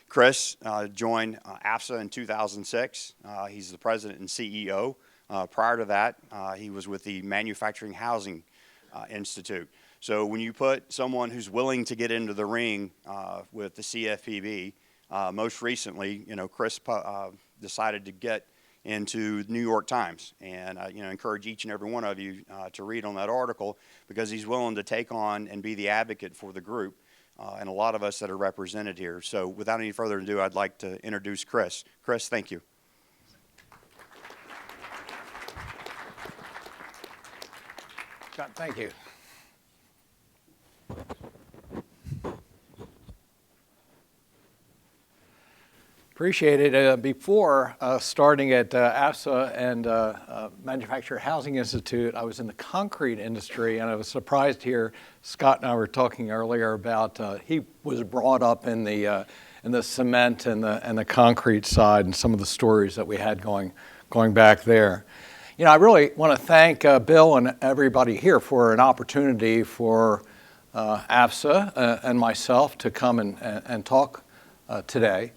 Chris joined AFSA in 2006. He's the president and CEO. Prior to that, he was with the Manufacturing Housing Institute. So when you put someone who's willing to get into the ring with the CFPB, most recently, Chris decided to get into the New York Times, and encourage each and every one of you to read on that article, because he's willing to take on and be the advocate for the group and a lot of us that are represented here. So without any further ado, I'd like to introduce Chris. Chris, thank you. Scott, thank you. Appreciate it. Before starting at AFSA and Manufacturing Housing Institute, I was in the concrete industry, and I was surprised to hear Scott and I were talking earlier about he was brought up in the cement and the concrete side, and some of the stories that we had going back there. I really want to thank Bill and everybody here for an opportunity for AFSA and myself to come and talk today.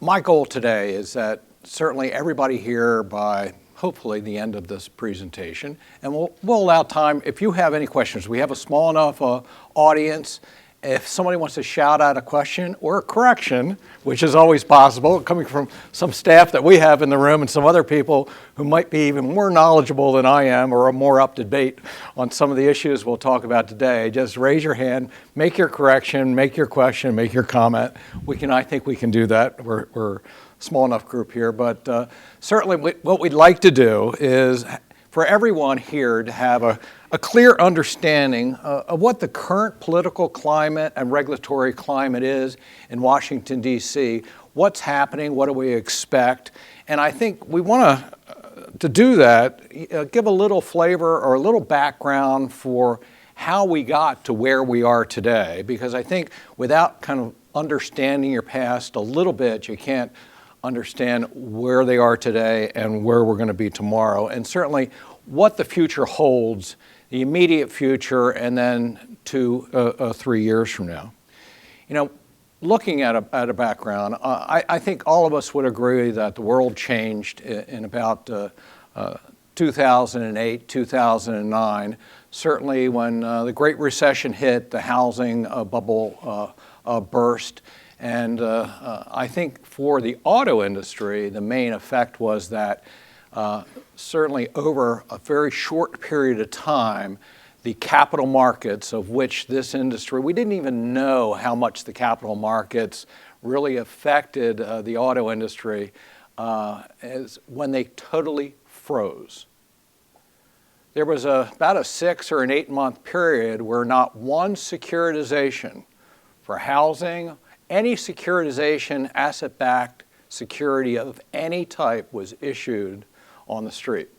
My goal today is that certainly everybody here by hopefully the end of this presentation, and we'll allow time if you have any questions. We have a small enough audience. If somebody wants to shout out a question or a correction, which is always possible, coming from some staff that we have in the room and some other people who might be even more knowledgeable than I am or are more up to date on some of the issues we'll talk about today, just raise your hand, make your correction, make your question, make your comment. I think we can do that. We're a small enough group here, but certainly what we'd like to do is for everyone here to have a clear understanding of what the current political climate and regulatory climate is in Washington, D.C., what's happening, what do we expect, and I think we want to do that, give a little flavor or a little background for how we got to where we are today, because I think without kind of understanding your past a little bit, you can't understand where they are today and where we're going to be tomorrow, and certainly what the future holds, the immediate future, and then 2-3 years from now. Looking at a background, I think all of us would agree that the world changed in about 2008, 2009. Certainly when the Great Recession hit, the housing bubble burst. And I think for the auto industry, the main effect was that certainly over a very short period of time, the capital markets of which this industry, we didn't even know how much the capital markets really affected the auto industry is when they totally froze. There was about a 6 or an 8 month period where not one securitization for housing, any securitization, asset-backed security of any type was issued on the street.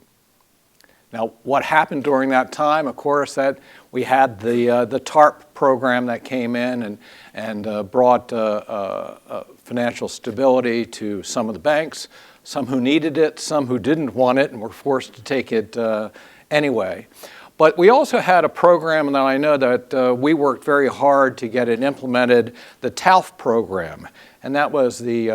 Now, what happened during that time, of course, that we had the TARP program that came in and brought financial stability to some of the banks, some who needed it, some who didn't want it and were forced to take it anyway. But we also had a program that I know that we worked very hard to get it implemented, the TALF program. And that was the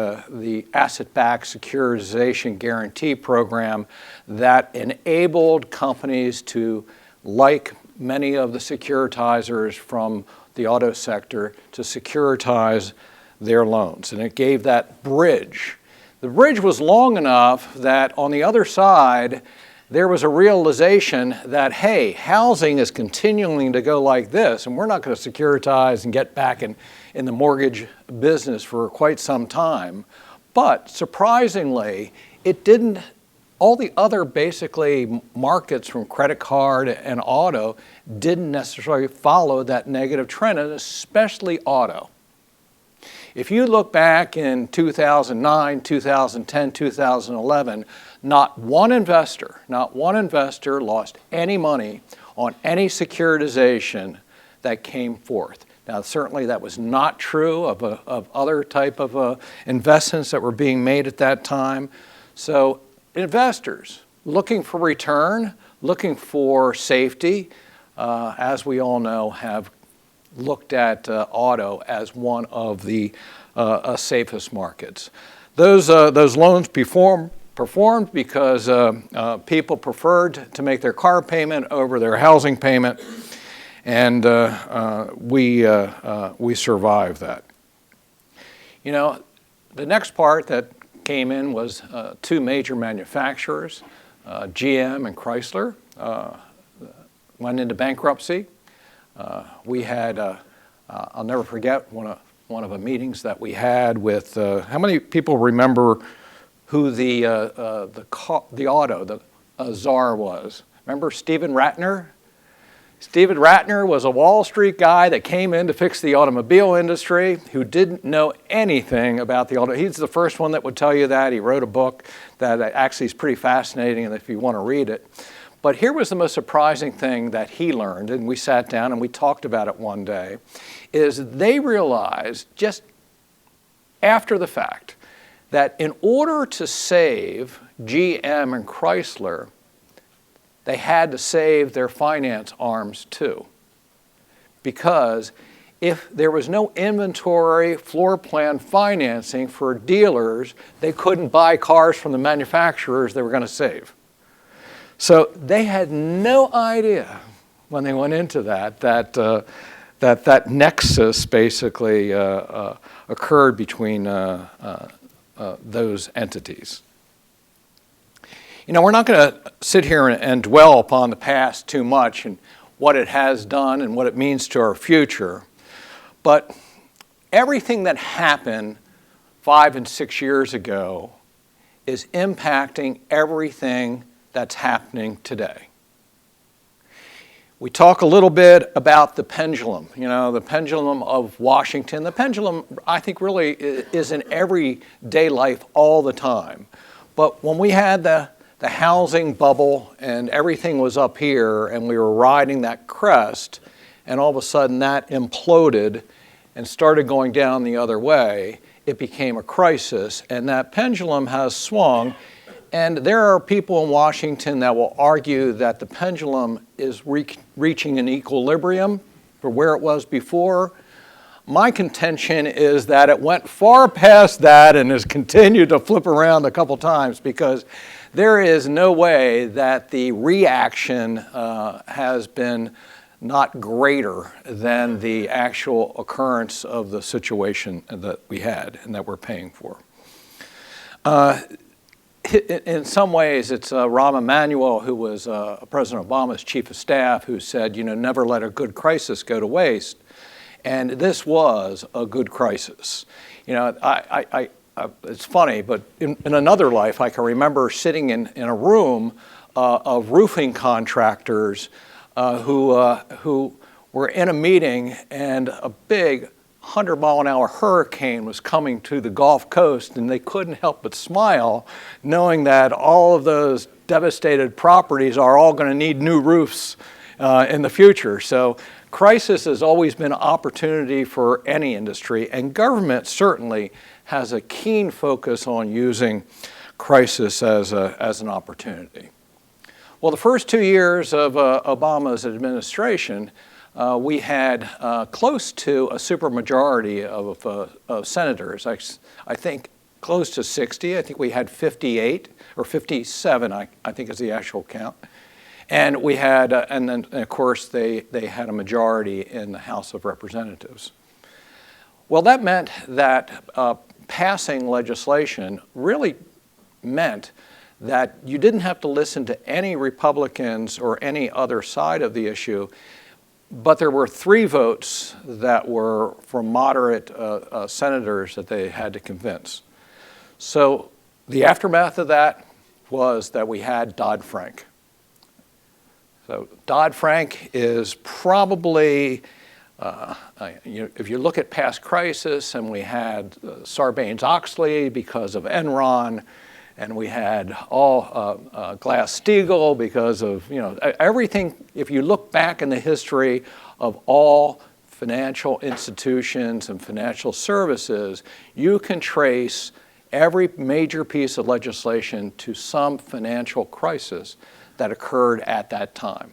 asset-backed securitization guarantee program that enabled companies to, like many of the securitizers from the auto sector, to securitize their loans. And it gave that bridge. The bridge was long enough that on the other side, there was a realization that, hey, housing is continuing to go like this, and we're not going to securitize and get back in the mortgage business for quite some time. But surprisingly, it didn't, all the other basically markets from credit card and auto didn't necessarily follow that negative trend, and especially auto. If you look back in 2009, 2010, 2011, not one investor lost any money on any securitization that came forth. Now, certainly that was not true of other type of investments that were being made at that time. So investors looking for return, looking for safety, as we all know, have looked at auto as one of the safest markets. Those loans performed because people preferred to make their car payment over their housing payment, and we survived that. You know, the next part that came in was two major manufacturers, GM and Chrysler, went into bankruptcy. We had, I'll never forget one of the meetings that we had with, how many people remember who the czar was? Remember Stephen Ratner? Stephen Ratner was a Wall Street guy that came in to fix the automobile industry, who didn't know anything about the auto. He's the first one that would tell you that. He wrote a book that actually is pretty fascinating, and if you want to read it. But here was the most surprising thing that he learned, and we sat down and we talked about it one day, is they realized just after the fact that in order to save GM and Chrysler, they had to save their finance arms too. Because if there was no inventory floor plan financing for dealers, they couldn't buy cars from the manufacturers they were going to save. So they had no idea when they went into that nexus basically occurred between those entities. You know, we're not going to sit here and dwell upon the past too much and what it has done and what it means to our future, but everything that happened 5 and 6 years ago is impacting everything that's happening today. We talk a little bit about the pendulum, you know, the pendulum of Washington. The pendulum, I think, really is in everyday life all the time. But when we had the housing bubble and everything was up here and we were riding that crest, and all of a sudden that imploded and started going down the other way, it became a crisis, and that pendulum has swung. And there are people in Washington that will argue that the pendulum is reaching an equilibrium for where it was before. My contention is that it went far past that and has continued to flip around a couple times, because there is no way that the reaction has been not greater than the actual occurrence of the situation that we had and that we're paying for. In some ways, it's Rahm Emanuel, who was President Obama's chief of staff, who said, you know, never let a good crisis go to waste. And this was a good crisis. You know, it's funny, but in another life, I can remember sitting in a room of roofing contractors who were in a meeting, and a big 100-mile-an-hour hurricane was coming to the Gulf Coast, and they couldn't help but smile, knowing that all of those devastated properties are all going to need new roofs in the future. So crisis has always been an opportunity for any industry, and government certainly has a keen focus on using crisis as an opportunity. Well, the first 2 years of Obama's administration, we had close to a supermajority of senators. I think close to 60. I think we had 58 or 57. I think is the actual count. And we had, and then of course they had a majority in the House of Representatives. Well, that meant that passing legislation really meant that you didn't have to listen to any Republicans or any other side of the issue, but there were 3 votes that were from moderate senators that they had to convince. So the aftermath of that was that we had Dodd-Frank. So Dodd-Frank is probably, if you look at past crisis, and we had Sarbanes-Oxley because of Enron, and we had all Glass-Steagall because of, everything. If you look back in the history of all financial institutions and financial services, you can trace every major piece of legislation to some financial crisis that occurred at that time.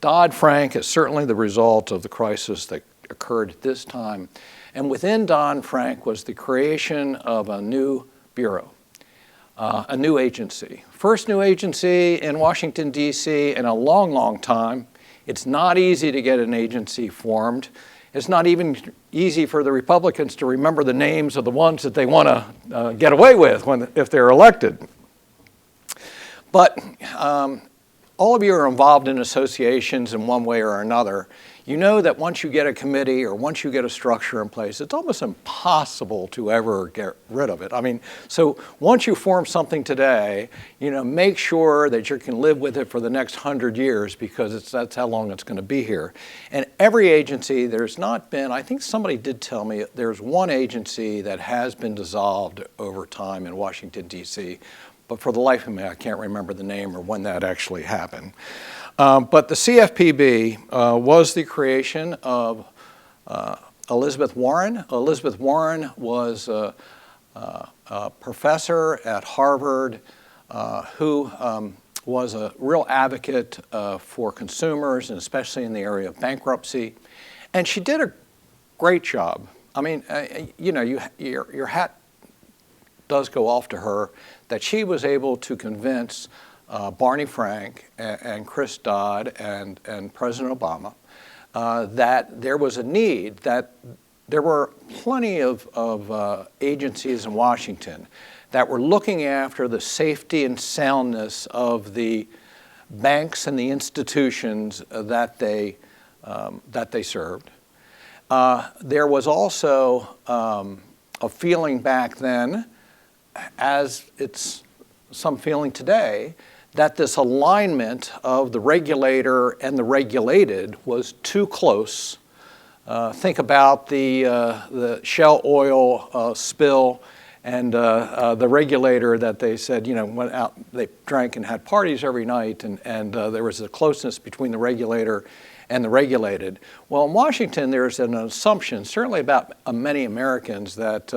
Dodd-Frank is certainly the result of the crisis occurred at this time. And within Dodd-Frank was the creation of a new bureau, a new agency. First new agency in Washington, D.C. in a long, long time. It's not easy to get an agency formed. It's not even easy for the Republicans to remember the names of the ones that they want to get away with if they're elected. But all of you are involved in associations in one way or another. You know that once you get a committee or once you get a structure in place, it's almost impossible to ever get rid of it. I mean, so once you form something today, make sure that you can live with it for the next 100 years because that's how long it's going to be here. And every agency, there's not been, I think somebody did tell me, there's one agency that has been dissolved over time in Washington, D.C., but for the life of me, I can't remember the name or when that actually happened. But the CFPB was the creation of Elizabeth Warren. Elizabeth Warren was a professor at Harvard who was a real advocate for consumers, and especially in the area of bankruptcy. And she did a great job. I mean, your hat does go off to her that she was able to convince Barney Frank and Chris Dodd and President Obama that there was a need, that there were plenty of agencies in Washington that were looking after the safety and soundness of the banks and the institutions that they served. There was also a feeling back then, as it's some feeling today, that this alignment of the regulator and the regulated was too close. Think about the Shell oil spill and the regulator that they said, went out, they drank and had parties every night, and there was a closeness between the regulator and the regulated. Well, in Washington, there's an assumption, certainly about many Americans that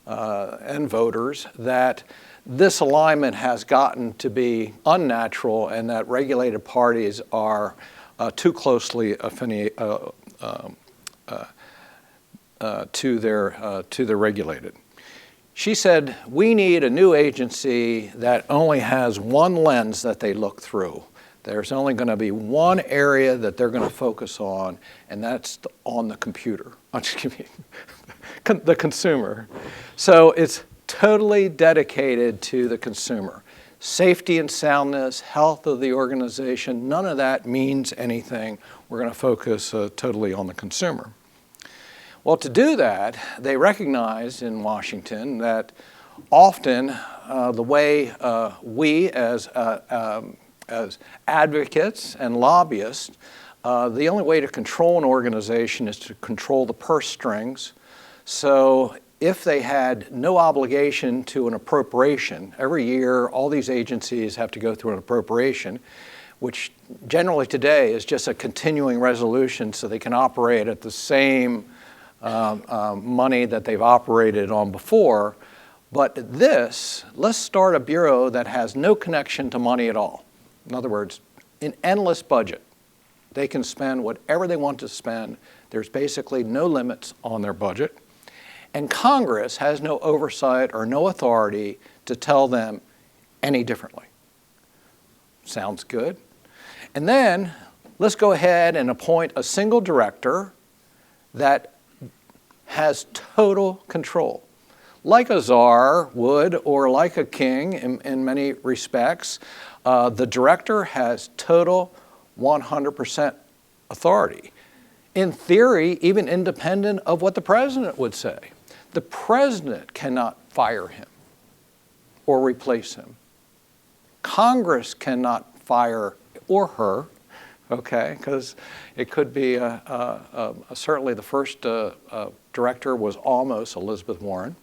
and voters, that this alignment has gotten to be unnatural and that regulated parties are too closely affiliated to their regulated. She said, we need a new agency that only has one lens that they look through. There's only going to be one area that they're going to focus on, and that's on the computer. Excuse me, the consumer. So it's totally dedicated to the consumer. Safety and soundness, health of the organization, none of that means anything. We're going to focus totally on the consumer. Well, to do that, they recognized in Washington that often the way we as advocates and lobbyists, the only way to control an organization is to control the purse strings. So if they had no obligation to an appropriation, every year all these agencies have to go through an appropriation, which generally today is just a continuing resolution so they can operate at the same money that they've operated on before. But let's start a bureau that has no connection to money at all. In other words, an endless budget. They can spend whatever they want to spend. There's basically no limits on their budget. And Congress has no oversight or no authority to tell them any differently. Sounds good. And then let's go ahead and appoint a single director that has total control. Like a czar would, or like a king in many respects, the director has total 100% authority. In theory, even independent of what the president would say. The president cannot fire him or replace him. Congress cannot fire or her, okay, because it could be certainly the first director was almost Elizabeth Warren.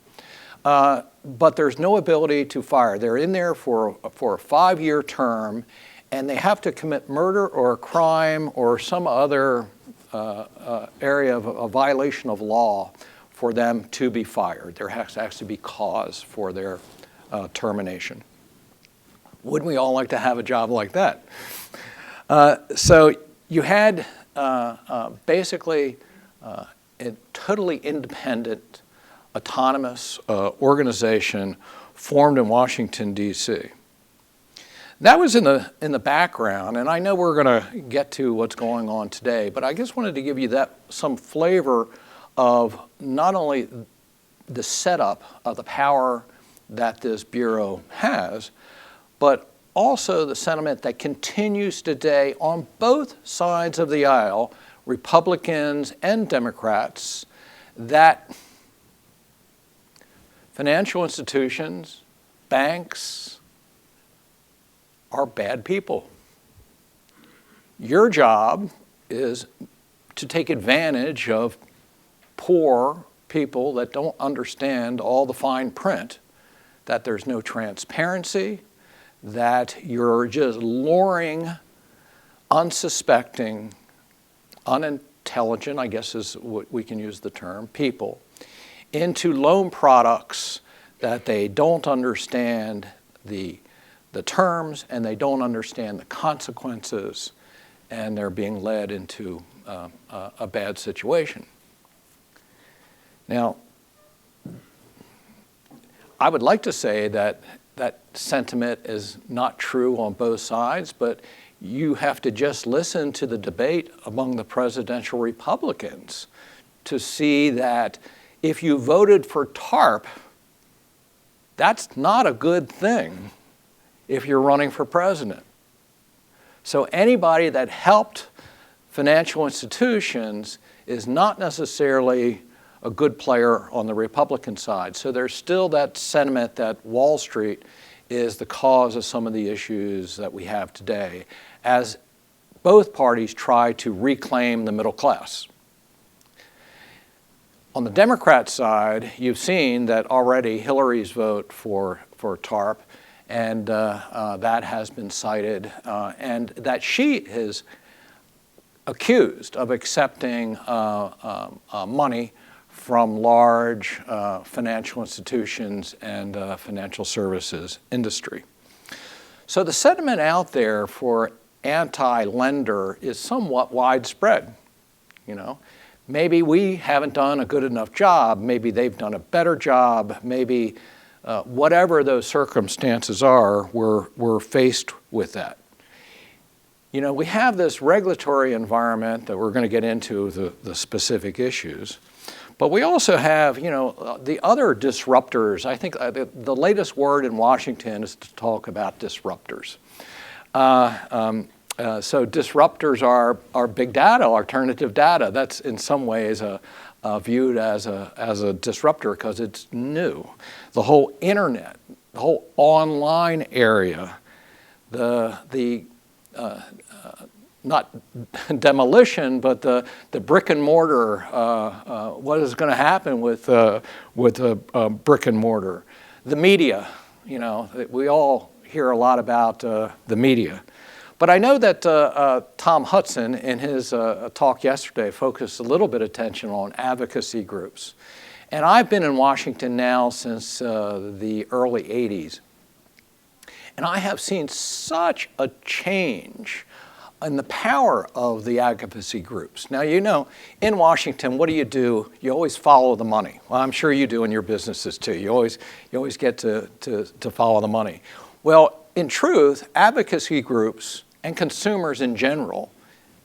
But there's no ability to fire. They're in there for a 5-year term, and they have to commit murder or a crime or some other area of a violation of law for them to be fired. There has to actually be cause for their termination. Wouldn't we all like to have a job like that? So you had basically a totally independent, autonomous organization formed in Washington, D.C. That was in the background, and I know we're going to get to what's going on today, but I just wanted to give you some flavor of not only the setup of the power that this Bureau has, but also the sentiment that continues today on both sides of the aisle, Republicans and Democrats, that financial institutions, banks, are bad people. Your job is to take advantage of poor people that don't understand all the fine print, that there's no transparency, that you're just luring unsuspecting, unintelligent, I guess is what we can use the term, people, into loan products that they don't understand the terms and they don't understand the consequences, and they're being led into a bad situation. Now, I would like to say that that sentiment is not true on both sides, but you have to just listen to the debate among the presidential Republicans to see that if you voted for TARP, that's not a good thing if you're running for president. So anybody that helped financial institutions is not necessarily a good player on the Republican side. So there's still that sentiment that Wall Street is the cause of some of the issues that we have today, as both parties try to reclaim the middle class. On the Democrat side, you've seen that already Hillary's vote for TARP, and that has been cited, and that she is accused of accepting money from large financial institutions and financial services industry. So the sentiment out there for anti-lender is somewhat widespread. You know, maybe we haven't done a good enough job, maybe they've done a better job, maybe whatever those circumstances are, we're faced with that. You know, we have this regulatory environment that we're going to get into the specific issues. But we also have, you know, the other disruptors. I think the latest word in Washington is to talk about disruptors. So disruptors are big data, alternative data. That's in some ways viewed as a disruptor because it's new. The whole internet, the whole online area, the not demolition, but the brick and mortar. What is going to happen with brick and mortar? The media. You know, we all hear a lot about the media. But I know that Tom Hudson, in his talk yesterday, focused a little bit of attention on advocacy groups. And I've been in Washington now since the early 80s. And I have seen such a change in the power of the advocacy groups. Now, you know, in Washington, what do? You always follow the money. Well, I'm sure you do in your businesses too. You always get to follow the money. Well, in truth, advocacy groups and consumers in general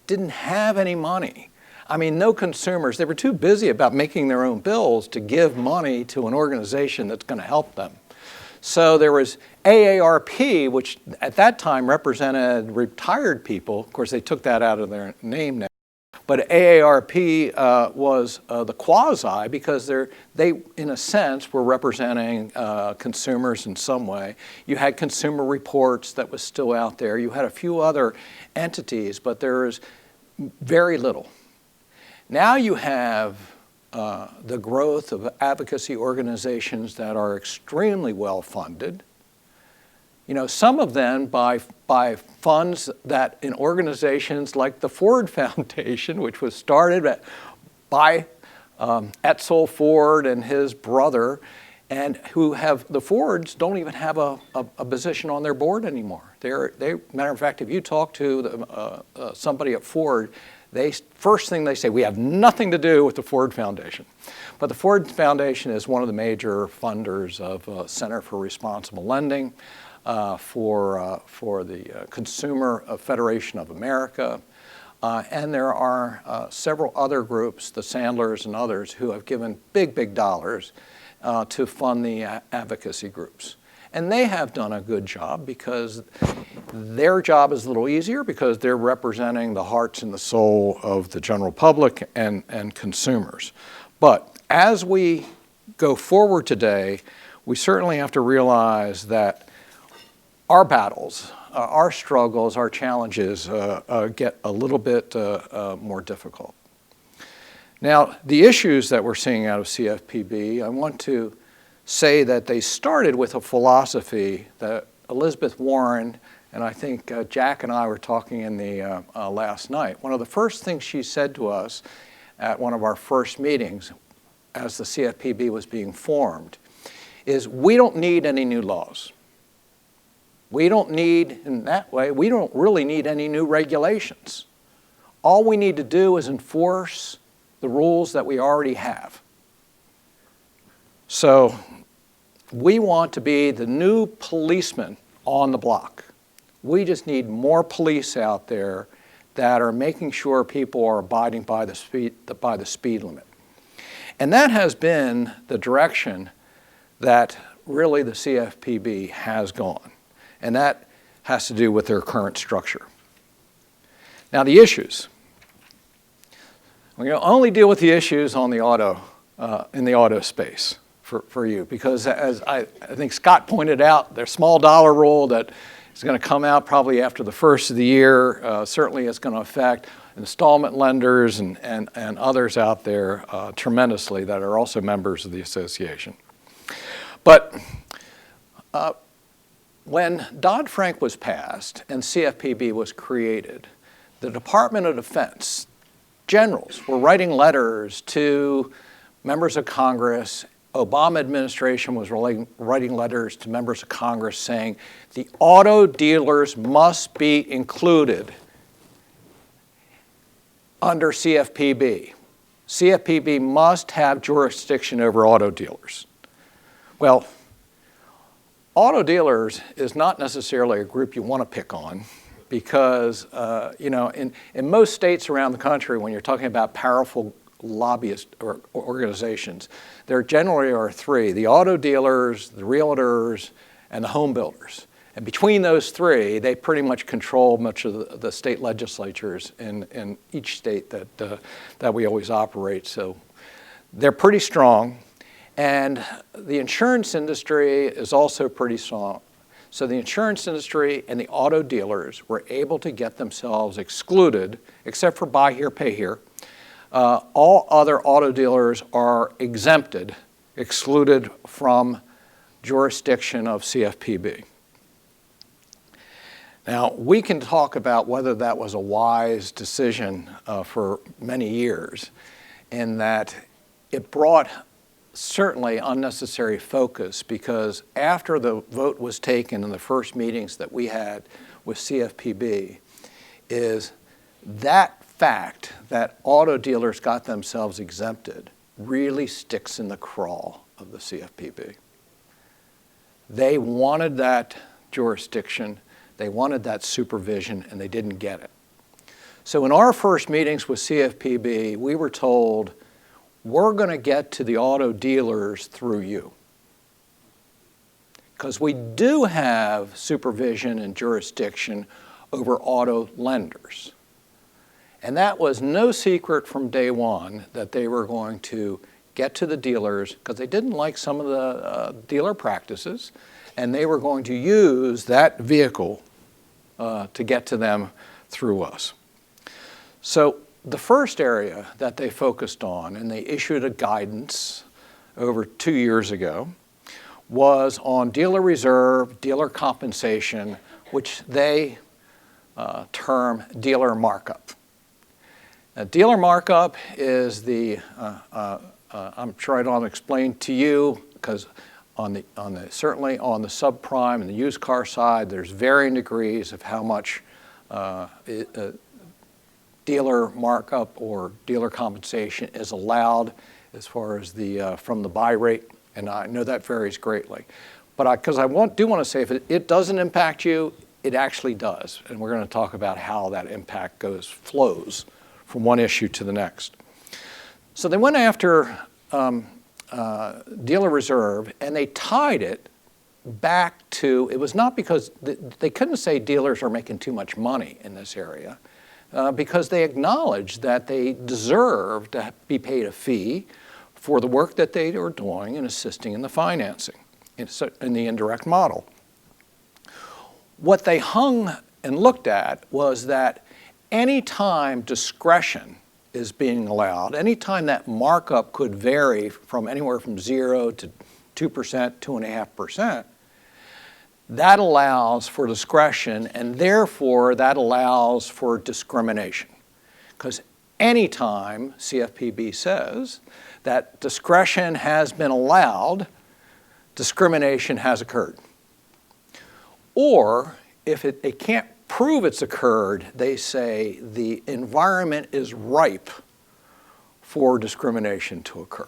didn't have any money. I mean, no consumers, they were too busy about making their own bills to give money to an organization that's going to help them. So there was AARP, which at that time represented retired people. Of course, they took that out of their name now. But AARP was the quasi because they, in a sense, were representing consumers in some way. You had Consumer Reports that was still out there. You had a few other entities, but there is very little. Now you have the growth of advocacy organizations that are extremely well funded. You know, some of them by funds that in organizations like the Ford Foundation, which was started by Edsel Ford and his brother, and who have, the Fords don't even have a position on their board anymore. Matter of fact, if you talk to somebody at Ford, first thing they say, we have nothing to do with the Ford Foundation. But the Ford Foundation is one of the major funders of Center for Responsible Lending, for the Consumer Federation of America, and there are several other groups, the Sandlers and others, who have given big dollars to fund the advocacy groups. And they have done a good job because their job is a little easier because they're representing the hearts and the soul of the general public and consumers. But as we go forward today, we certainly have to realize that our battles, our struggles, our challenges get a little bit more difficult. Now, the issues that we're seeing out of CFPB, I want to say that they started with a philosophy that Elizabeth Warren, and I think Jack and I were talking in the last night. One of the first things she said to us at one of our first meetings as the CFPB was being formed is, we don't need any new laws. We don't need, in that way, we don't really need any new regulations. All we need to do is enforce the rules that we already have. So we want to be the new policeman on the block. We just need more police out there that are making sure people are abiding by the speed limit. And that has been the direction that really the CFPB has gone. And that has to do with their current structure. Now, the issues. We're going to only deal with the issues on the auto, in the auto space for you, because as I think Scott pointed out, their small dollar rule that is going to come out probably after the first of the year. Certainly it's going to affect installment lenders and others out there tremendously that are also members of the association. But when Dodd-Frank was passed and CFPB was created, the Department of Defense generals were writing letters to members of Congress. Obama administration was writing letters to members of Congress saying the auto dealers must be included under CFPB. CFPB must have jurisdiction over auto dealers. Well, auto dealers is not necessarily a group you want to pick on because, in most states around the country, when you're talking about powerful lobbyist or organizations, there generally are three: the auto dealers, the realtors, and the home builders. And between those three, they pretty much control much of the state legislatures in each state that we always operate. So they're pretty strong. And the insurance industry is also pretty strong. So the insurance industry and the auto dealers were able to get themselves excluded, except for buy here, pay here. All other auto dealers are exempted, excluded from jurisdiction of CFPB. Now, we can talk about whether that was a wise decision for many years, in that it brought certainly unnecessary focus, because after the vote was taken in the first meetings that we had with CFPB, is that fact that auto dealers got themselves exempted really sticks in the craw of the CFPB. They wanted that jurisdiction, they wanted that supervision, and they didn't get it. So in our first meetings with CFPB, we were told, we're going to get to the auto dealers through you, because we do have supervision and jurisdiction over auto lenders. And that was no secret from day one that they were going to get to the dealers because they didn't like some of the dealer practices, and they were going to use that vehicle to get to them through us. So the first area that they focused on, and they issued a guidance over 2 years ago, was on dealer reserve, dealer compensation, which they term dealer markup. Now, dealer markup is the, I'm sure I don't explain to you, because certainly on the subprime and the used car side, there's varying degrees of how much dealer markup or dealer compensation is allowed as far as from the buy rate, and I know that varies greatly. But because I do want to say, if it doesn't impact you, it actually does, and we're going to talk about how that impact flows from one issue to the next. So they went after dealer reserve, and they tied it back to, it was not because they couldn't say dealers are making too much money in this area, because they acknowledged that they deserve to be paid a fee for the work that they are doing in assisting in the financing, in the indirect model. What they hung and looked at was that any time discretion is being allowed, any time that markup could vary from anywhere from 0 to 2%, 2.5%, that allows for discretion, and therefore that allows for discrimination. Because anytime CFPB says that discretion has been allowed, discrimination has occurred. Or if they can't prove it's occurred, they say the environment is ripe for discrimination to occur.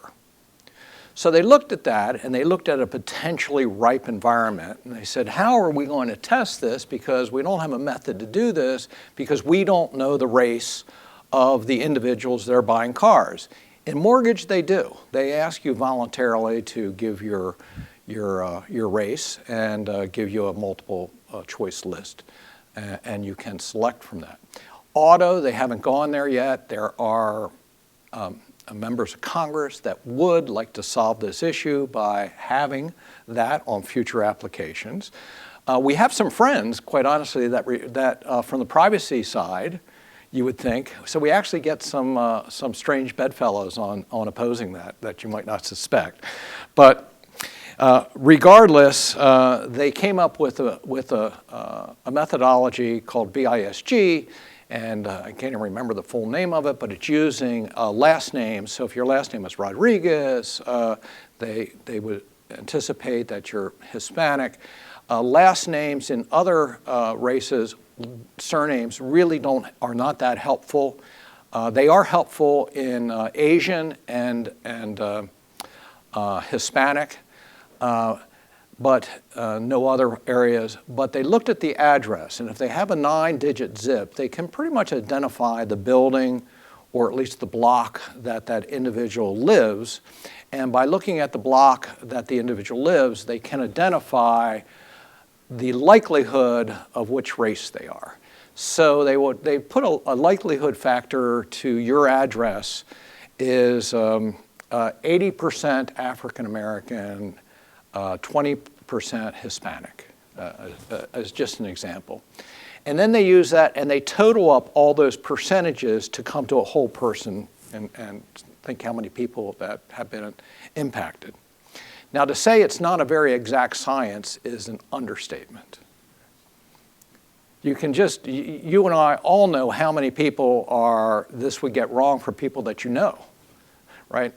So they looked at that, and they looked at a potentially ripe environment, and they said, how are we going to test this? Because we don't have a method to do this, because we don't know the race of the individuals that are buying cars. In mortgage, they do. They ask you voluntarily to give your race and give you a multiple choice list, and you can select from that. Auto, they haven't gone there yet. There are members of Congress that would like to solve this issue by having that on future applications. We have some friends, quite honestly, that from the privacy side, you would think. So we actually get some strange bedfellows on opposing that you might not suspect. But regardless, they came up with a methodology called BISG, and I can't even remember the full name of it, but it's using last names. So if your last name is Rodriguez, they would anticipate that you're Hispanic. Last names in other races, surnames really are not that helpful. They are helpful in Asian and Hispanic, but no other areas. But they looked at the address, and if they have a 9-digit zip, they can pretty much identify the building or at least the block that that individual lives. And by looking at the block that the individual lives, they can identify the likelihood of which race they are. So they put a likelihood factor to your address is 80% African American, 20% Hispanic, as just an example. And then they use that and they total up all those percentages to come to a whole person and think how many people that have been impacted. Now, to say it's not a very exact science is an understatement. You and I all know how many people this would get wrong for people that you know, right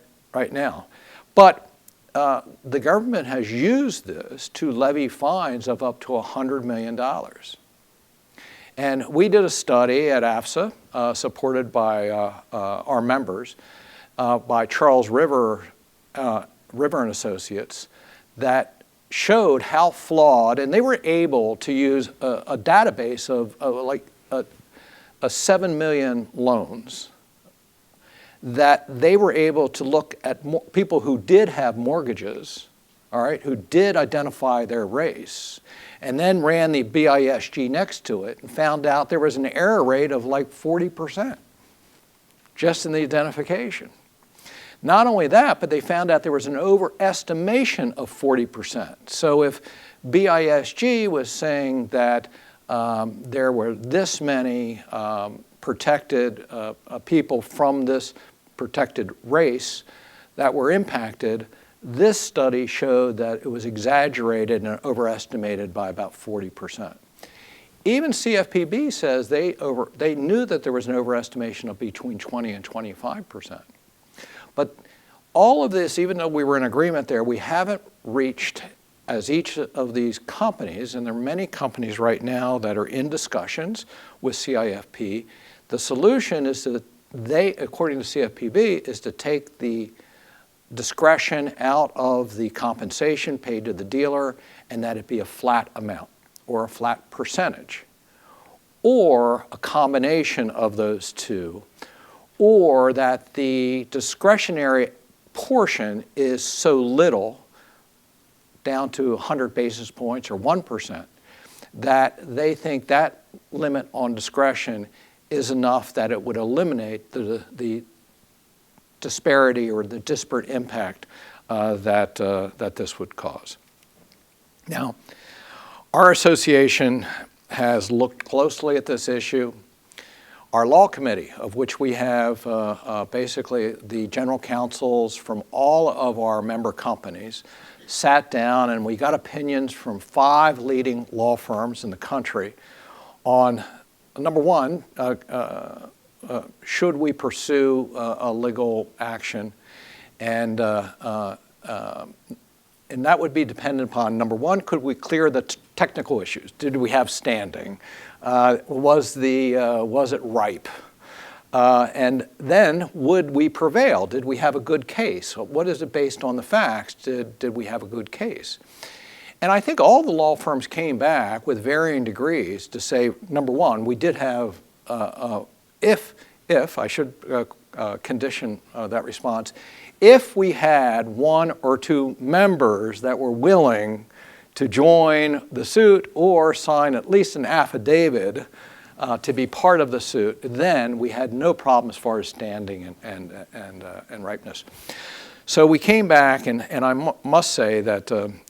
now. But the government has used this to levy fines of up to $100 million. And we did a study at AFSA, supported by our members, by Charles River and Associates, that showed how flawed, and they were able to use a database of like 7 million loans, that they were able to look at people who did have mortgages, all right, who did identify their race, and then ran the BISG next to it and found out there was an error rate of like 40% just in the identification. Not only that, but they found out there was an overestimation of 40%. So if BISG was saying that there were this many protected people from this protected race that were impacted, this study showed that it was exaggerated and overestimated by about 40%. Even CFPB says they knew that there was an overestimation of between 20 and 25%. But all of this, even though we were in agreement there, we haven't reached, as each of these companies, and there are many companies right now that are in discussions with CIFP, The solution is to, according to CFPB, is to take the discretion out of the compensation paid to the dealer and that it be a flat amount or a flat percentage, or a combination of those two, or that the discretionary portion is so little, down to 100 basis points or 1%, that they think that limit on discretion is enough that it would eliminate the disparity or the disparate impact that this would cause. Now, our association has looked closely at this issue. Our law committee, of which we have basically the general counsels from all of our member companies, sat down and we got opinions from 5 leading law firms in the country on, number one, should we pursue a legal action, and that would be dependent upon, number one, could we clear the technical issues? Did we have standing? Was it ripe? And then, would we prevail? Did we have a good case? What is it based on the facts? Did we have a good case? And I think all the law firms came back with varying degrees to say, number one, we did have, if I should condition that response, if we had 1 or 2 members that were willing to join the suit or sign at least an affidavit to be part of the suit, then we had no problem as far as standing and ripeness. So we came back, and I must say that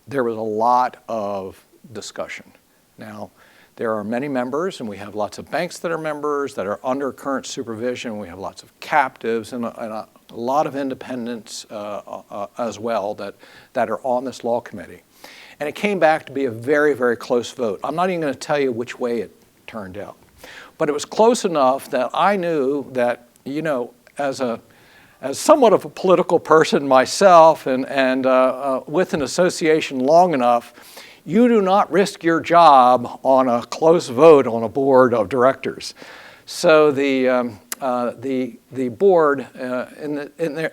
there was a lot of discussion. Now, there are many members, and we have lots of banks that are members that are under current supervision. We have lots of captives and a lot of independents as well that are on this law committee. And it came back to be a very, very close vote. I'm not even going to tell you which way it turned out. But it was close enough that I knew that, you know, as somewhat of a political person myself and with an association long enough, you do not risk your job on a close vote on a board of directors. So the board,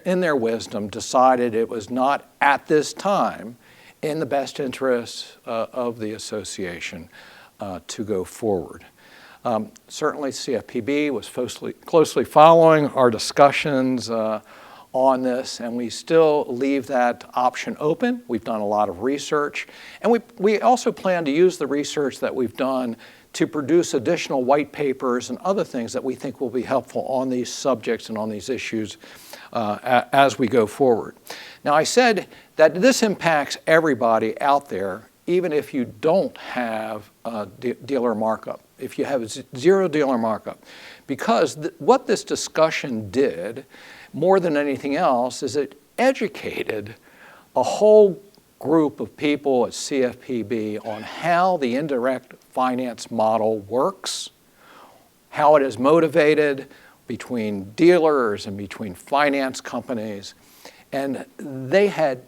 in their wisdom, decided it was not at this time in the best interest of the association to go forward. Certainly CFPB was closely following our discussions on this, and we still leave that option open. We've done a lot of research, and we also plan to use the research that we've done to produce additional white papers and other things that we think will be helpful on these subjects and on these issues as we go forward. Now, I said that this impacts everybody out there, even if you don't have a dealer markup, if you have zero dealer markup, because what this discussion did, more than anything else, is it educated a whole group of people at CFPB on how the indirect finance model works, how it is motivated between dealers and between finance companies, and they had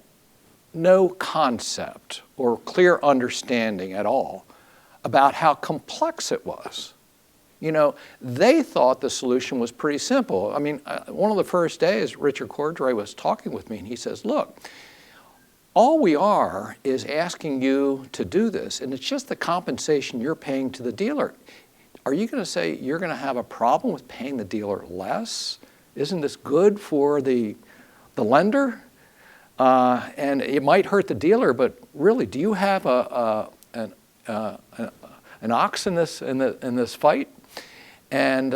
no concept or clear understanding at all about how complex it was. You know, they thought the solution was pretty simple. I mean, one of the first days, Richard Cordray was talking with me, and he says, look, all we are is asking you to do this, and it's just the compensation you're paying to the dealer. Are you going to say you're going to have a problem with paying the dealer less? Isn't this good for the lender? And it might hurt the dealer, but really, do you have an ox in this fight? And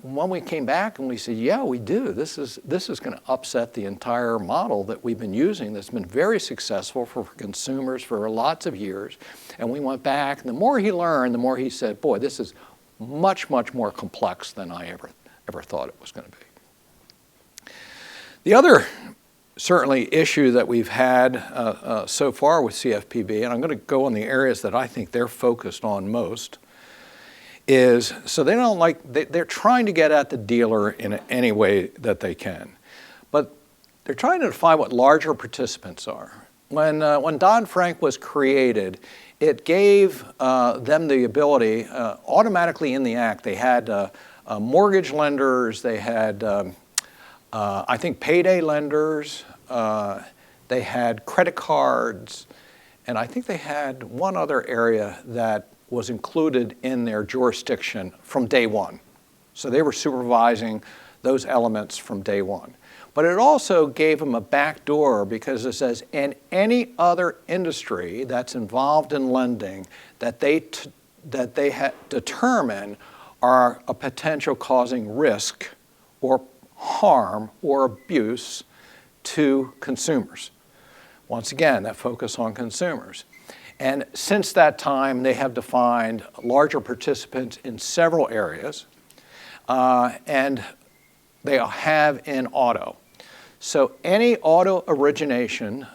when we came back and we said, yeah, we do. This is going to upset the entire model that we've been using that's been very successful for consumers for lots of years. And we went back, and the more he learned, the more he said, boy, this is much, much more complex than I ever thought it was going to be. The other certainly issue that we've had so far with CFPB, and I'm going to go on the areas that I think they're focused on most, is so they don't they're trying to get at the dealer in any way that they can. But they're trying to define what larger participants are. When Dodd-Frank was created, it gave them the ability, automatically in the act, they had mortgage lenders, they had, I think, payday lenders, they had credit cards, and I think they had one other area that was included in their jurisdiction from day one. So they were supervising those elements from day one. But it also gave them a back door because it says in any other industry that's involved in lending that they determine are a potential causing risk or harm or abuse to consumers. Once again, that focus on consumers. And since that time, they have defined larger participants in several areas, and they have in auto. So any auto origination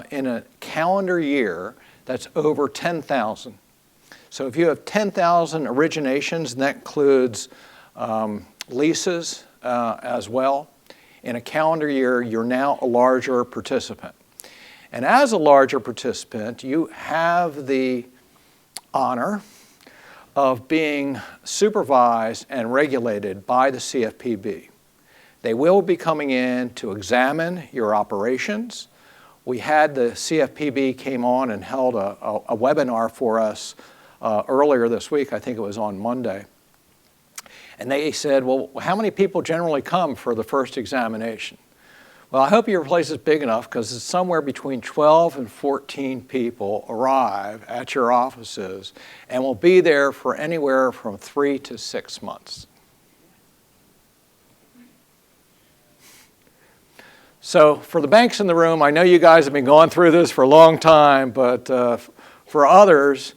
in a calendar year that's over 10,000. So if you have 10,000 originations, and that includes leases as well, in a calendar year, you're now a larger participant. And as a larger participant, you have the honor of being supervised and regulated by the CFPB. They will be coming in to examine your operations. We had the CFPB came on and held a webinar for us earlier this week. I think it was on Monday. And they said, well, how many people generally come for the first examination? Well, I hope your place is big enough because it's somewhere between 12 and 14 people arrive at your offices and will be there for anywhere from 3 to 6 months. So for the banks in the room, I know you guys have been going through this for a long time, but for others,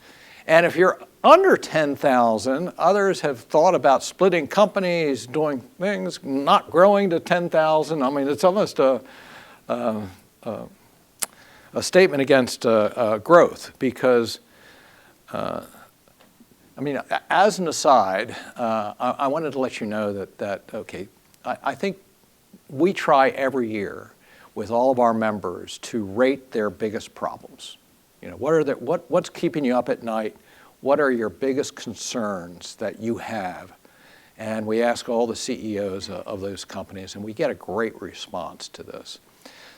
and if you're under 10,000, others have thought about splitting companies, doing things, not growing to 10,000. I mean, it's almost a statement against growth because, I mean, as an aside, I wanted to let you know that okay, I think we try every year with all of our members to rate their biggest problems. You know, what's keeping you up at night? What are your biggest concerns that you have? And we ask all the CEOs of those companies, and we get a great response to this.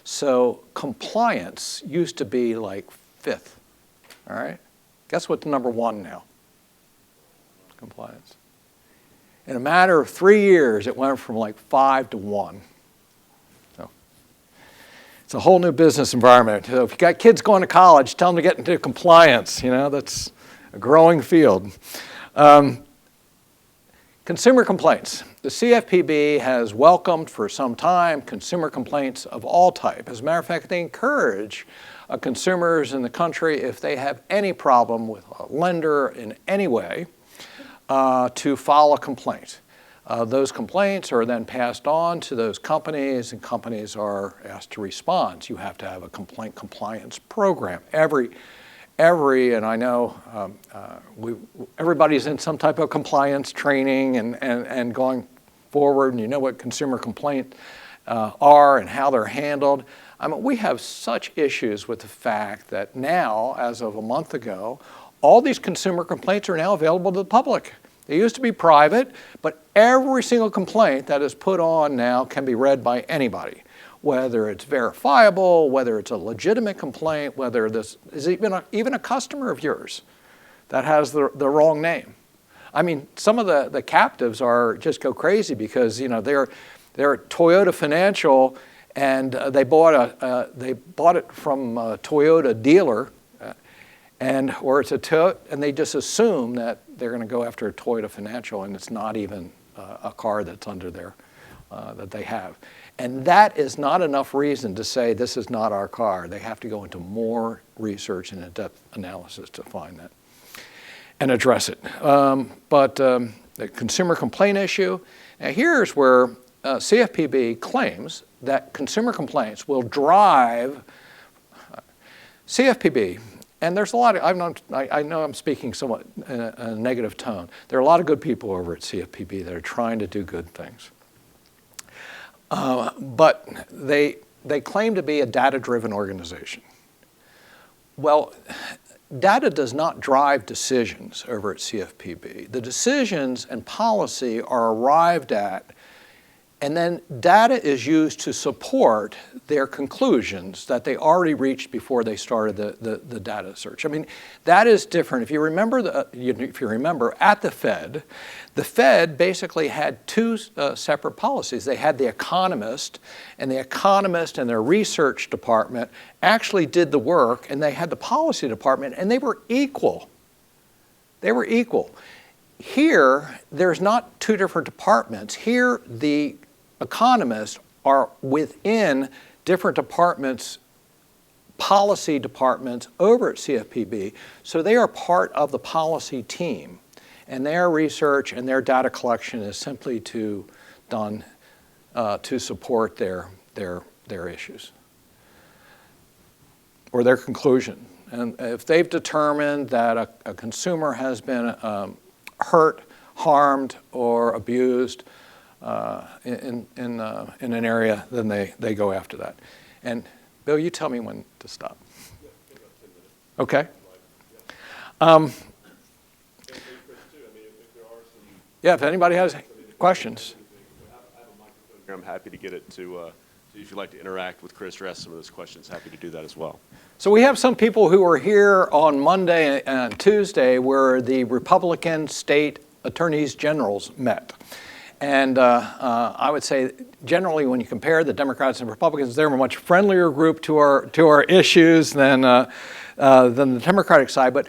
So compliance used to be like 5th, all right? Guess what the number 1 now? Compliance. In a matter of 3 years, it went from like 5 to 1. So it's a whole new business environment. So if you got kids going to college, tell them to get into compliance, you know, that's a growing field. Consumer complaints. The CFPB has welcomed for some time consumer complaints of all type. As a matter of fact, they encourage consumers in the country, if they have any problem with a lender in any way, to file a complaint. Those complaints are then passed on to those companies, and companies are asked to respond. You have to have a complaint compliance program. And I know everybody's in some type of compliance training and going forward, and you know what consumer complaints are and how they're handled. I mean, we have such issues with the fact that now, as of a month ago, all these consumer complaints are now available to the public. They used to be private, but every single complaint that is put on now can be read by anybody. Whether it's verifiable, whether it's a legitimate complaint, whether this is even a customer of yours that has the wrong name. I mean, some of the captives just go crazy because, you know, they're Toyota Financial and they bought it from a Toyota dealer, or it's a Toyota, and they just assume that they're going to go after a Toyota Financial, and it's not even a car that's under there that they have. And that is not enough reason to say this is not our car. They have to go into more research and in-depth analysis to find that and address it. But the consumer complaint issue, now here's where CFPB claims that consumer complaints will drive CFPB. And there's a lot of, I know I'm speaking somewhat in a negative tone. There are a lot of good people over at CFPB that are trying to do good things. But they claim to be a data-driven organization. Well, data does not drive decisions over at CFPB. The decisions and policy are arrived at, and then data is used to support their conclusions that they already reached before they started the data search. I mean, that is different. If you remember, at the Fed basically had two separate policies. They had the economist, and their research department actually did the work, and they had the policy department, and they were equal. They were equal. Here, there's not two different departments. Here, the economists are within different departments, policy departments over at CFPB, so they are part of the policy team. And their research and their data collection is simply done to support their issues or their conclusion. And if they've determined that a consumer has been hurt, harmed, or abused in an area, then they go after that. And Bill, you tell me when to stop. Okay. Yeah, if anybody has questions. I have a microphone here. I'm happy to get it to, if you'd like to interact with Chris or ask some of those questions, happy to do that as well. So we have some people who were here on Monday and Tuesday where the Republican state attorneys generals met. And I would say generally when you compare the Democrats and Republicans, they're a much friendlier group to our issues than the Democratic side. But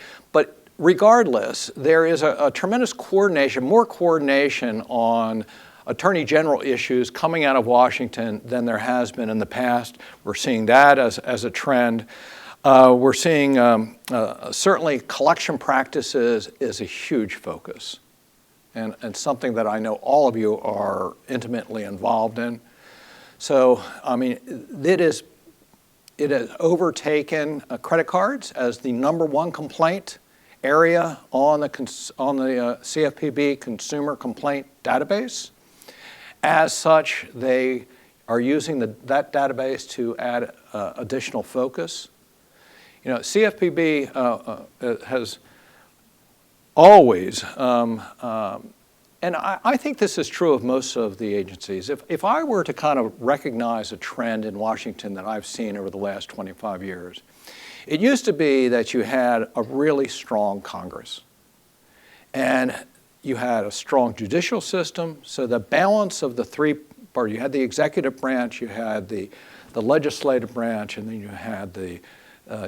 regardless, there is a tremendous coordination, more coordination on Attorney General issues coming out of Washington than there has been in the past. We're seeing that as a trend. We're seeing certainly collection practices is a huge focus and something that I know all of you are intimately involved in. So, I mean, it has overtaken credit cards as the #1 complaint area on the CFPB consumer complaint database. As such, they are using that database to add additional focus. You know, CFPB has always, and I think this is true of most of the agencies. If I were to kind of recognize a trend in Washington that I've seen over the last 25 years, it used to be that you had a really strong Congress, and you had a strong judicial system, so the balance of the three parts, you had the executive branch, you had the legislative branch, and then you had the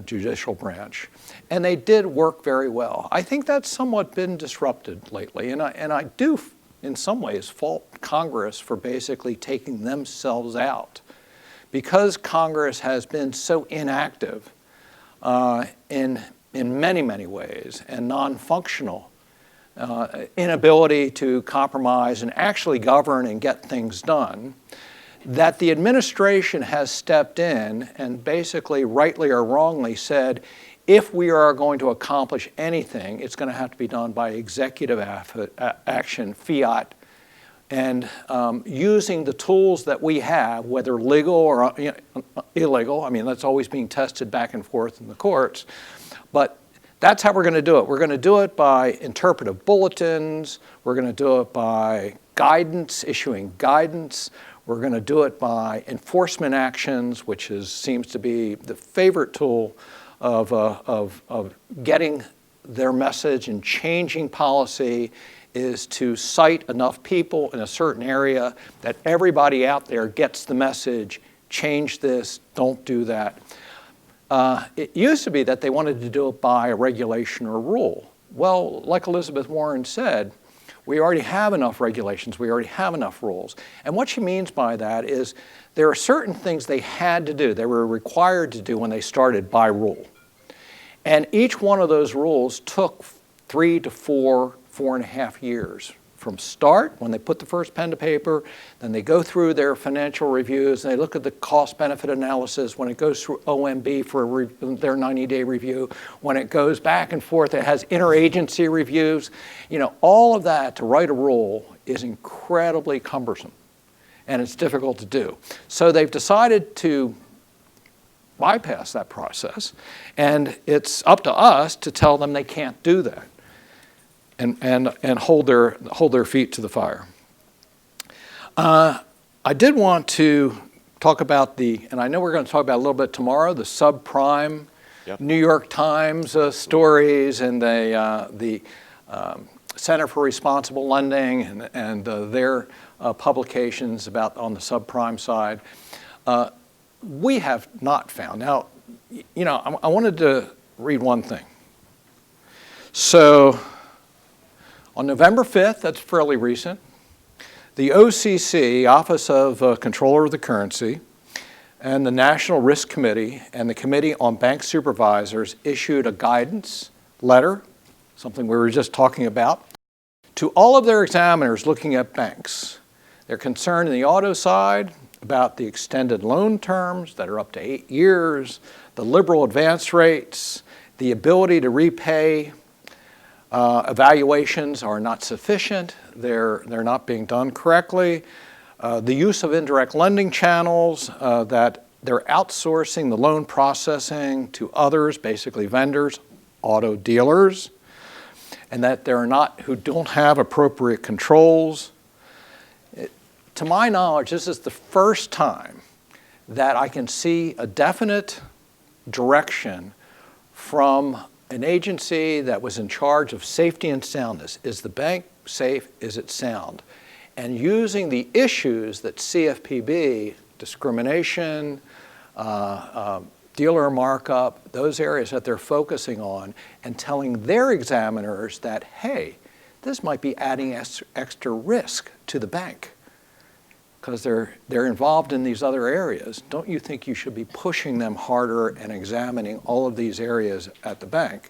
judicial branch. And they did work very well. I think that's somewhat been disrupted lately, and I do, in some ways, fault Congress for basically taking themselves out. Because Congress has been so inactive in many, many ways and non-functional, inability to compromise and actually govern and get things done, that the administration has stepped in and basically, rightly or wrongly, said, if we are going to accomplish anything, it's going to have to be done by executive action, fiat, and using the tools that we have, whether legal or illegal. I mean, that's always being tested back and forth in the courts. But that's how we're going to do it. We're going to do it by interpretive bulletins. We're going to do it by guidance, issuing guidance. We're going to do it by enforcement actions, which seems to be the favorite tool of getting their message and changing policy, is to cite enough people in a certain area that everybody out there gets the message, change this, don't do that. It used to be that they wanted to do it by a regulation or rule. Well, like Elizabeth Warren said, we already have enough regulations, we already have enough rules. And what she means by that is there are certain things they had to do, they were required to do when they started by rule. And each one of those rules took 3 to 4.5 years from start, when they put the first pen to paper, then they go through their financial reviews, and they look at the cost-benefit analysis. When it goes through OMB for their 90-day review, when it goes back and forth, it has interagency reviews. You know, all of that to write a rule is incredibly cumbersome, and it's difficult to do. So they've decided to bypass that process. And it's up to us to tell them they can't do that and hold their feet to the fire. I did want to talk about and I know we're going to talk about a little bit tomorrow, the subprime New York Times stories and the Center for Responsible Lending and their publications on the subprime side. We have not found. Now, I wanted to read one thing. So on November 5th, that's fairly recent, the OCC, Office of Controller of the Currency, and the National Risk Committee and the Committee on Bank Supervisors issued a guidance letter, something we were just talking about, to all of their examiners looking at banks. They're concerned in the auto side about the extended loan terms that are up to 8 years, the liberal advance rates, the ability to repay. Evaluations are not sufficient. They're not being done correctly. The use of indirect lending channels, that they're outsourcing the loan processing to others, basically vendors, auto dealers, and that who don't have appropriate controls. To my knowledge, this is the first time that I can see a definite direction from an agency that was in charge of safety and soundness. Is the bank safe? Is it sound? And using the issues that CFPB, discrimination, dealer markup, those areas that they're focusing on, and telling their examiners that, hey, this might be adding extra risk to the bank because they're involved in these other areas. Don't you think you should be pushing them harder and examining all of these areas at the bank?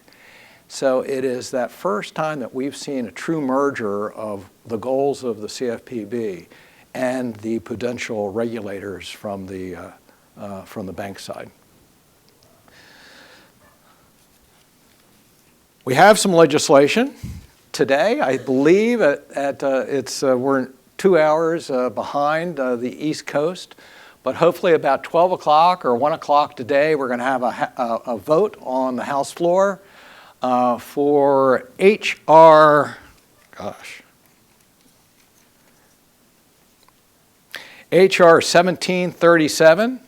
So it is that first time that we've seen a true merger of the goals of the CFPB and the prudential regulators from the bank side. We have some legislation today. I believe we're 2 hours behind the East Coast, but hopefully about 12 o'clock or 1 o'clock today, we're going to have a vote on the House floor for HR 1737.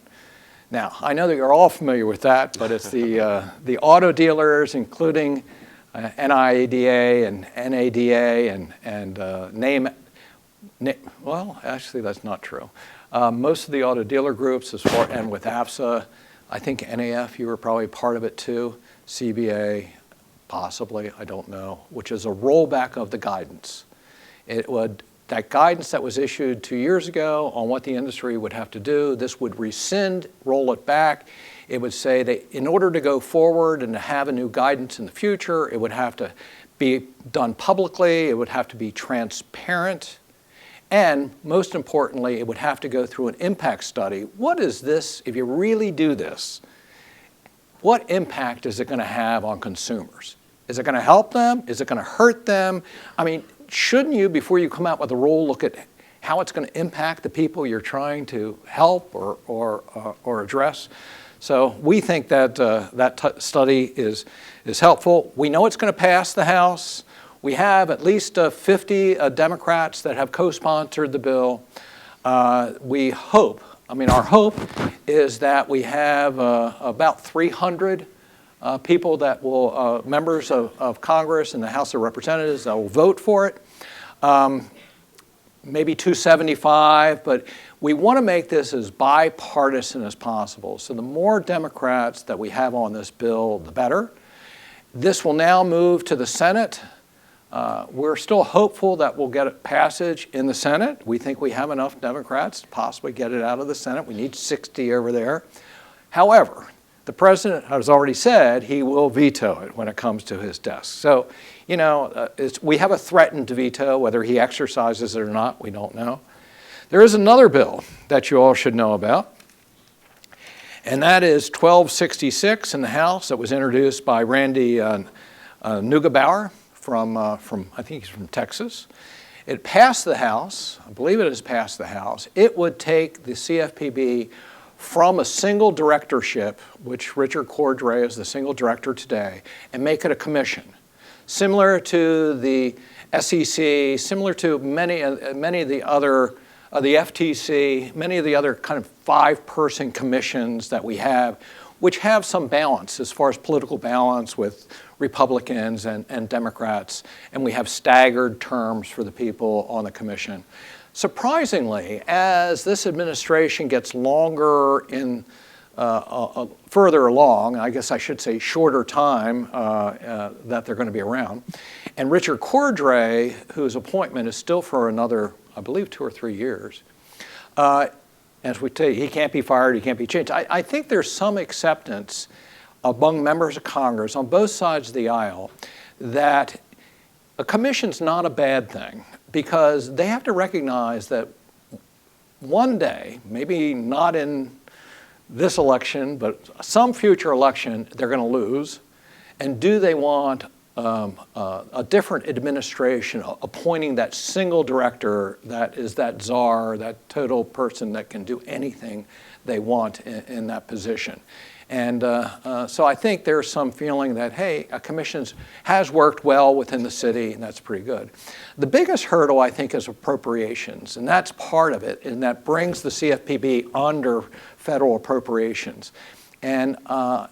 Now, I know that you're all familiar with that, but it's the auto dealers, including NIADA and NADA and well, actually, that's not true. Most of the auto dealer groups, and with AFSA, I think NAF, you were probably part of it too, CBA, possibly, I don't know, which is a rollback of the guidance. That guidance that was issued 2 years ago on what the industry would have to do, this would rescind, roll it back. It would say that in order to go forward and to have a new guidance in the future, it would have to be done publicly, it would have to be transparent, and most importantly, it would have to go through an impact study. What is this, if you really do this, what impact is it going to have on consumers? Is it going to help them? Is it going to hurt them? I mean, shouldn't you, before you come out with a rule, look at how it's going to impact the people you're trying to help or address? So we think that that study is helpful. We know it's going to pass the House. We have at least 50 Democrats that have co-sponsored the bill. We hope, our hope is that we have about 300 people that will, members of Congress and the House of Representatives that will vote for it. Maybe 275, but we want to make this as bipartisan as possible. So the more Democrats that we have on this bill, the better. This will now move to the Senate. We're still hopeful that we'll get a passage in the Senate. We think we have enough Democrats to possibly get it out of the Senate. We need 60 over there. However, the president has already said he will veto it when it comes to his desk. So, we have a threatened veto. Whether he exercises it or not, we don't know. There is another bill that you all should know about, and that is 1266 in the House that was introduced by Randy Neugebauer from I think he's from Texas. It passed the House. I believe it has passed the House. It would take the CFPB from a single directorship, which Richard Cordray is the single director today, and make it a commission, similar to the SEC, similar to many of the other, the FTC, many of the other kind of 5-person commissions that we have, which have some balance as far as political balance with Republicans and Democrats, and we have staggered terms for the people on the commission. Surprisingly, as this administration gets longer in further along, I guess I should say shorter time that they're going to be around, and Richard Cordray, whose appointment is still for another, I believe, 2 or 3 years, as we tell you, he can't be fired, he can't be changed. I think there's some acceptance among members of Congress on both sides of the aisle that a commission's not a bad thing, because they have to recognize that one day, maybe not in this election, but some future election, they're going to lose. And do they want a different administration appointing that single director that is that czar, that total person that can do anything they want in that position? And so I think there's some feeling that, hey, a commission has worked well within the city, and that's pretty good. The biggest hurdle, I think, is appropriations, and that's part of it, and that brings the CFPB under federal appropriations. And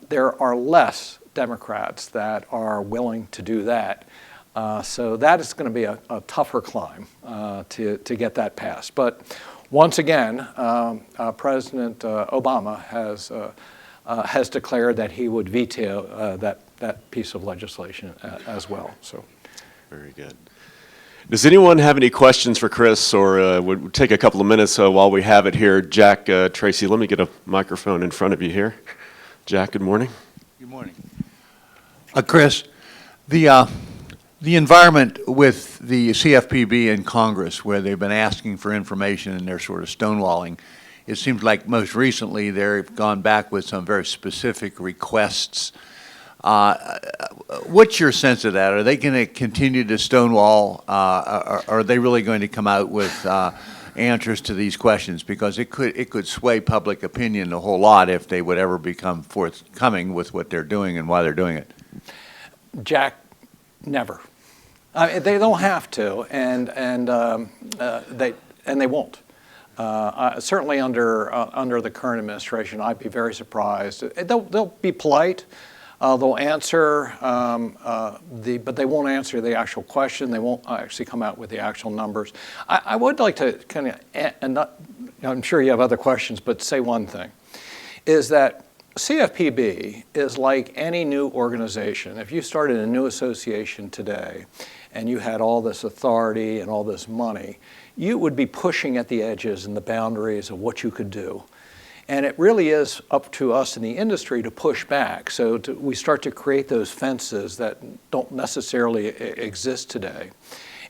there are less Democrats that are willing to do that. So that is going to be a tougher climb to get that passed. But once again, President Obama has declared that he would veto that piece of legislation as well. So, very good. Does anyone have any questions for Chris, or would take a couple of minutes while we have it here? Jack, Tracy, let me get a microphone in front of you here. Jack, good morning. Good morning. Chris, the environment with the CFPB in Congress, where they've been asking for information and they're sort of stonewalling, it seems like most recently they've gone back with some very specific requests. What's your sense of that? Are they going to continue to stonewall? Are they really going to come out with answers to these questions? Because it could sway public opinion a whole lot if they would ever become forthcoming with what they're doing and why they're doing it. Jack, never. I mean, they don't have to, and they won't. Certainly under the current administration, I'd be very surprised. They'll be polite. They'll answer, but they won't answer the actual question. They won't actually come out with the actual numbers. I would like to kind of, and I'm sure you have other questions, but say one thing, is that CFPB is like any new organization. If you started a new association today and you had all this authority and all this money, you would be pushing at the edges and the boundaries of what you could do. And it really is up to us in the industry to push back. So we start to create those fences that don't necessarily exist today.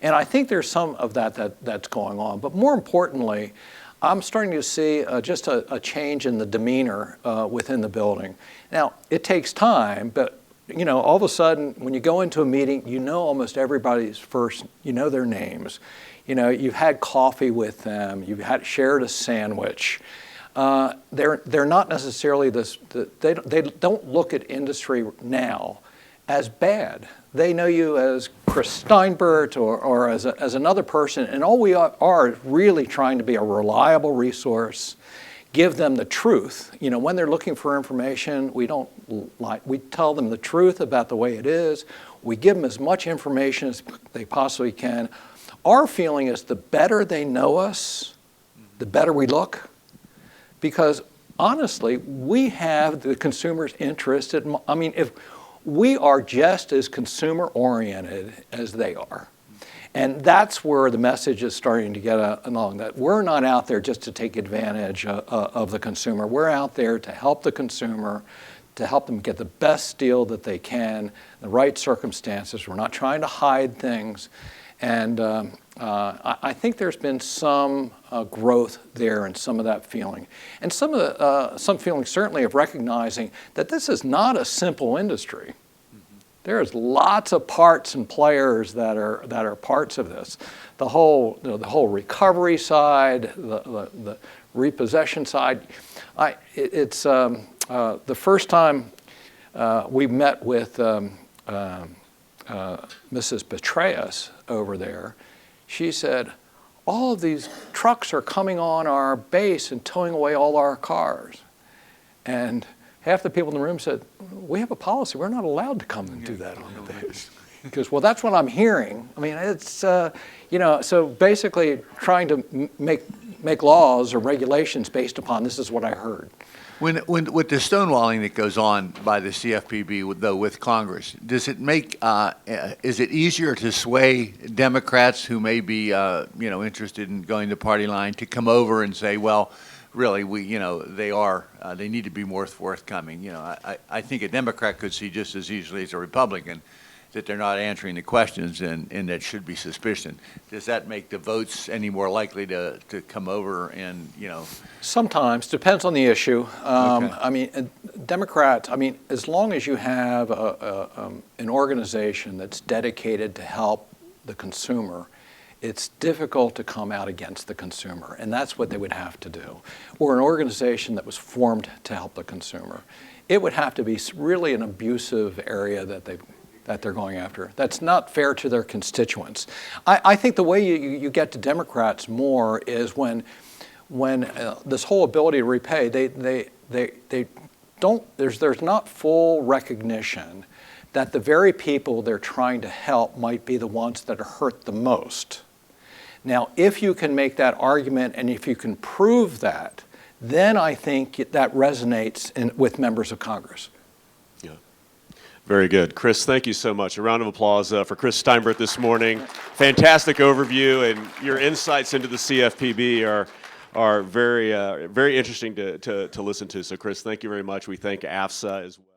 And I think there's some of that's going on. But more importantly, I'm starting to see just a change in the demeanor within the building. Now, it takes time, but you know, all of a sudden, when you go into a meeting, you know almost everybody's first, you know their names. You know, you've had coffee with them, you've shared a sandwich. They're not necessarily they don't look at industry now as bad. They know you as Chris Stinebert or as another person, and all we are is really trying to be a reliable resource, give them the truth. You know, when they're looking for information, we tell them the truth about the way it is. We give them as much information as they possibly can. Our feeling is the better they know us, the better we look. Because honestly, we have the consumer's interest. I mean, if we are just as consumer-oriented as they are. And that's where the message is starting to get along, that we're not out there just to take advantage of the consumer. We're out there to help the consumer, to help them get the best deal that they can, the right circumstances. We're not trying to hide things. And I think there's been some growth there and some of that feeling. And some feeling certainly of recognizing that this is not a simple industry. There's lots of parts and players that are parts of this. The whole recovery side, the repossession side. It's the first time we met with Mrs. Petraeus over there. She said, all of these trucks are coming on our base and towing away all our cars. And half the people in the room said, we have a policy. We're not allowed to come and do that on the base. Because, well, that's what I'm hearing. I mean, it's, so basically trying to make laws or regulations based upon this is what I heard. When with the stonewalling that goes on by the CFPB, with Congress, does it make, is it easier to sway Democrats who may be, interested in going the party line to come over and say, well, really, they need to be more forthcoming? I think a Democrat could see just as easily as a Republican that they're not answering the questions and that should be suspicion. Does that make the votes any more likely to come over and, Sometimes, depends on the issue. Okay. I mean, Democrats, as long as you have an organization that's dedicated to help the consumer, it's difficult to come out against the consumer, and that's what they would have to do. Or an organization that was formed to help the consumer. It would have to be really an abusive area that they're going after. That's not fair to their constituents. I think the way you get to Democrats more is when this whole ability to repay, they don't, there's not full recognition that the very people they're trying to help might be the ones that are hurt the most. Now, if you can make that argument and if you can prove that, then I think that resonates with members of Congress. Yeah. Very good. Chris, thank you so much. A round of applause for Chris Stinebert this morning. Fantastic overview, and your insights into the CFPB are very interesting to listen to. So, Chris, thank you very much. We thank AFSA as well.